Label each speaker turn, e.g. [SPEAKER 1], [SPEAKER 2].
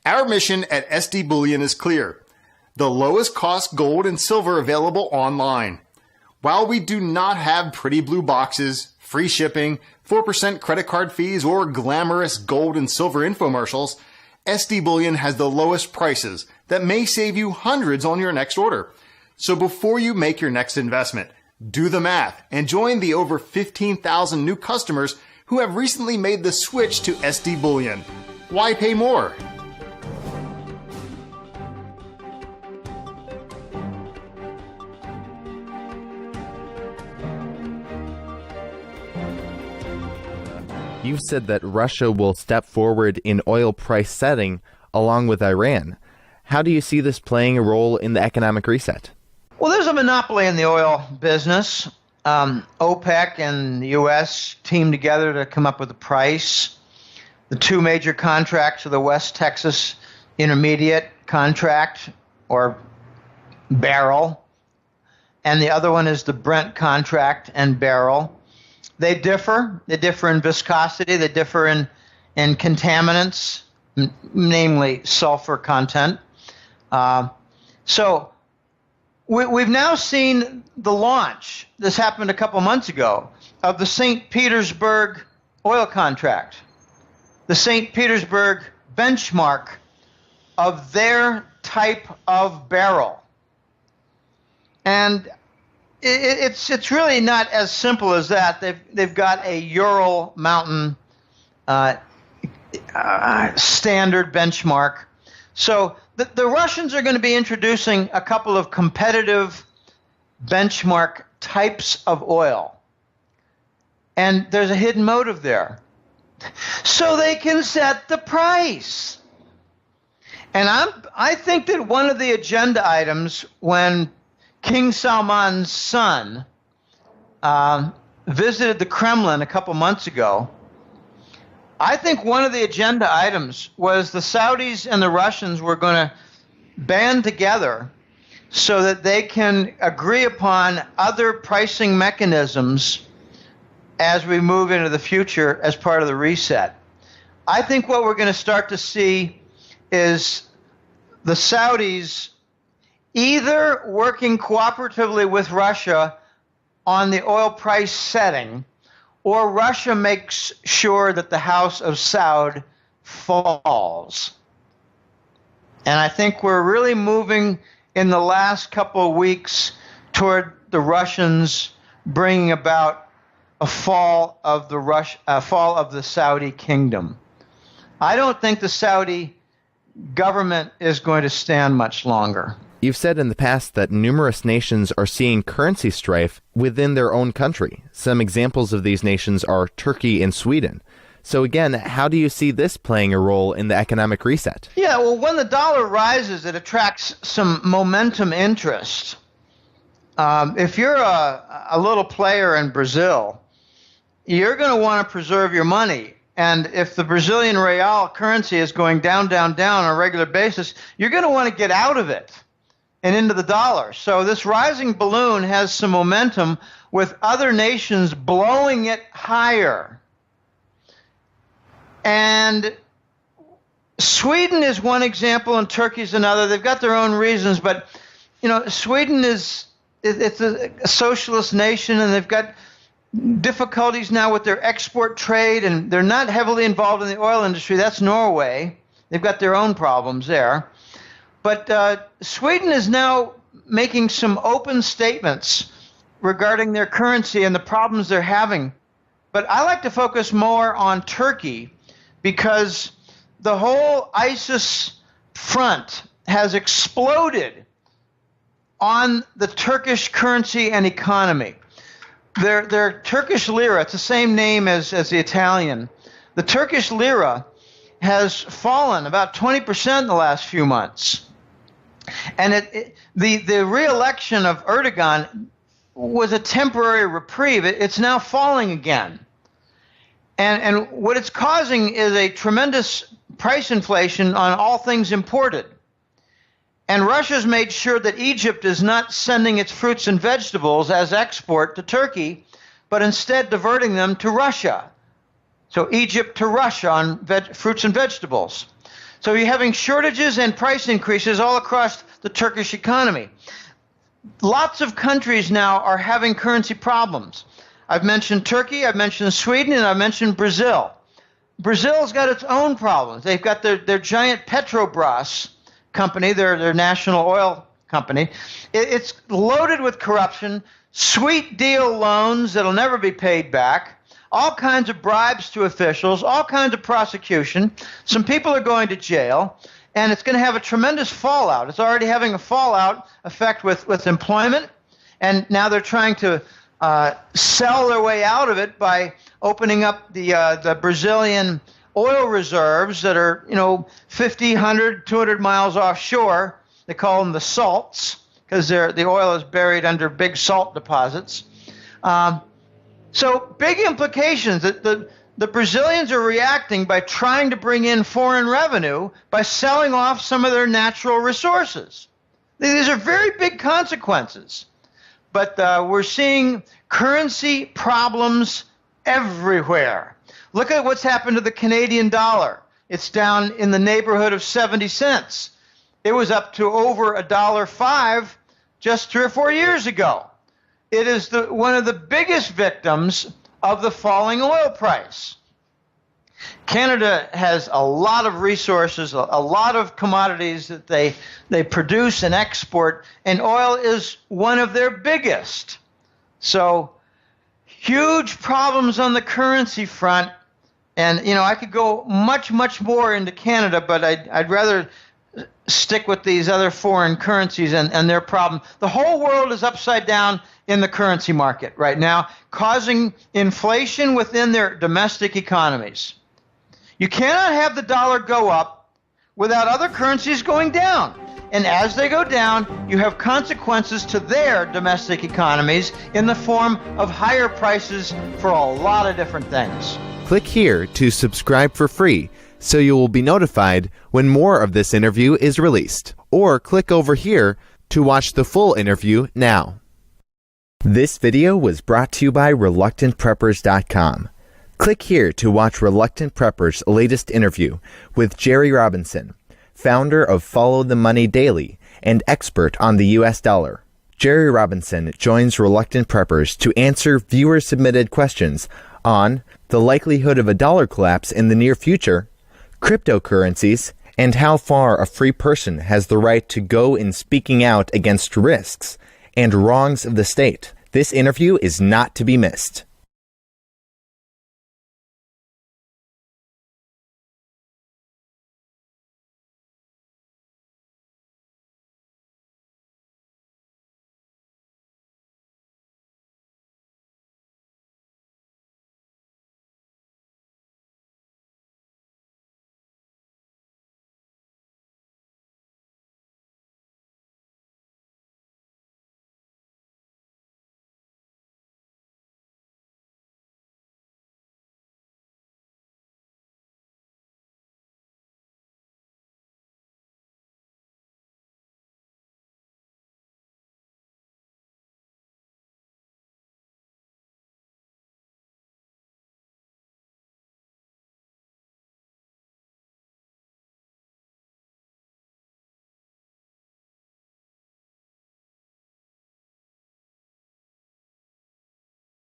[SPEAKER 1] Our mission at SD Bullion is clear: the lowest cost gold and silver available online. While we do not have pretty blue boxes, free shipping, 4% credit card fees, or glamorous gold and silver infomercials, SD Bullion has the lowest prices that may save you hundreds on your next order. So before you make your next investment, do the math and join the over 15,000 new customers who have recently made the switch to SD Bullion. Why pay more?
[SPEAKER 2] You've said that Russia will step forward in oil price setting along with Iran. How do you see this playing a role in the economic reset?
[SPEAKER 3] Well, there's a monopoly in the oil business. OPEC and the U.S. teamed together to come up with a price. The two major contracts are the West Texas Intermediate contract, or barrel, and the other one is the Brent contract and barrel. They differ. They differ in viscosity. They differ in contaminants, namely sulfur content. So we've now seen the launch, this happened a couple months ago, of the St. Petersburg oil contract, the St. Petersburg benchmark of their type of barrel. And it's really not as simple as that. They've got a Ural Mountain standard benchmark. So the Russians are going to be introducing a couple of competitive benchmark types of oil. And there's a hidden motive there. So they can set the price. And I think that one of the agenda items when King Salman's son visited the Kremlin a couple months ago, I think one of the agenda items was the Saudis and the Russians were going to band together so that they can agree upon other pricing mechanisms as we move into the future as part of the reset. I think what we're going to start to see is the Saudis either working cooperatively with Russia on the oil price setting, or Russia makes sure that the House of Saud falls. And I think we're really moving in the last couple of weeks toward the Russians bringing about a fall of the Saudi kingdom. I don't think the Saudi government is going to stand much longer.
[SPEAKER 2] You've said in the past that numerous nations are seeing currency strife within their own country. Some examples of these nations are Turkey and Sweden. So again, how do you see this playing a role in the economic reset?
[SPEAKER 3] Yeah, well, when the dollar rises, it attracts some momentum interest. If you're a little player in Brazil, you're going to want to preserve your money. And if the Brazilian real currency is going down, down, down on a regular basis, you're going to want to get out of it and into the dollar. So this rising balloon has some momentum with other nations blowing it higher. And Sweden is one example and Turkey's another. They've got their own reasons, but Sweden it's a socialist nation, and they've got difficulties now with their export trade, and they're not heavily involved in the oil industry. That's Norway. They've got their own problems there. But Sweden is now making some open statements regarding their currency and the problems they're having. But I like to focus more on Turkey because the whole ISIS front has exploded on the Turkish currency and economy. Their Turkish lira, it's the same name as the Italian. The Turkish lira has fallen about 20% in the last few months. And the re-election of Erdogan was a temporary reprieve. It's now falling again. And what it's causing is a tremendous price inflation on all things imported. And Russia's made sure that Egypt is not sending its fruits and vegetables as export to Turkey, but instead diverting them to Russia. So Egypt to Russia on fruits and vegetables. So you're having shortages and price increases all across the Turkish economy. Lots of countries now are having currency problems. I've mentioned Turkey, I've mentioned Sweden, and I've mentioned Brazil. Brazil's got its own problems. They've got their giant Petrobras company, their national oil company. It's loaded with corruption, sweet deal loans that'll never be paid back, all kinds of bribes to officials, all kinds of prosecution. Some people are going to jail, and it's going to have a tremendous fallout. It's already having a fallout effect with employment, and now they're trying to sell their way out of it by opening up the Brazilian oil reserves that are 50, 100, 200 miles offshore. They call them the salts because the oil is buried under big salt deposits. So big implications. The Brazilians are reacting by trying to bring in foreign revenue by selling off some of their natural resources. These are very big consequences. But we're seeing currency problems everywhere. Look at what's happened to the Canadian dollar. It's down in the neighborhood of 70 cents. It was up to over $1.05 just 3 or 4 years ago. It is one of the biggest victims of the falling oil price. Canada has a lot of resources, a lot of commodities that they produce and export, and oil is one of their biggest. So huge problems on the currency front. And, I could go much, much more into Canada, but I'd rather stick with these other foreign currencies and their problem. The whole world is upside down in the currency market right now, causing inflation within their domestic economies. You cannot have the dollar go up without other currencies going down. And as they go down, you have consequences to their domestic economies in the form of higher prices for a lot of different things.
[SPEAKER 2] Click here to subscribe for free so you will be notified when more of this interview is released. Or click over here to watch the full interview now. This video was brought to you by ReluctantPreppers.com. Click here to watch Reluctant Prepper's latest interview with Jerry Robinson, founder of Follow the Money Daily and expert on the US dollar. Jerry Robinson joins Reluctant Preppers to answer viewer-submitted questions on the likelihood of a dollar collapse in the near future, cryptocurrencies, and how far a free person has the right to go in speaking out against risks and wrongs of the state. This interview is not to be missed.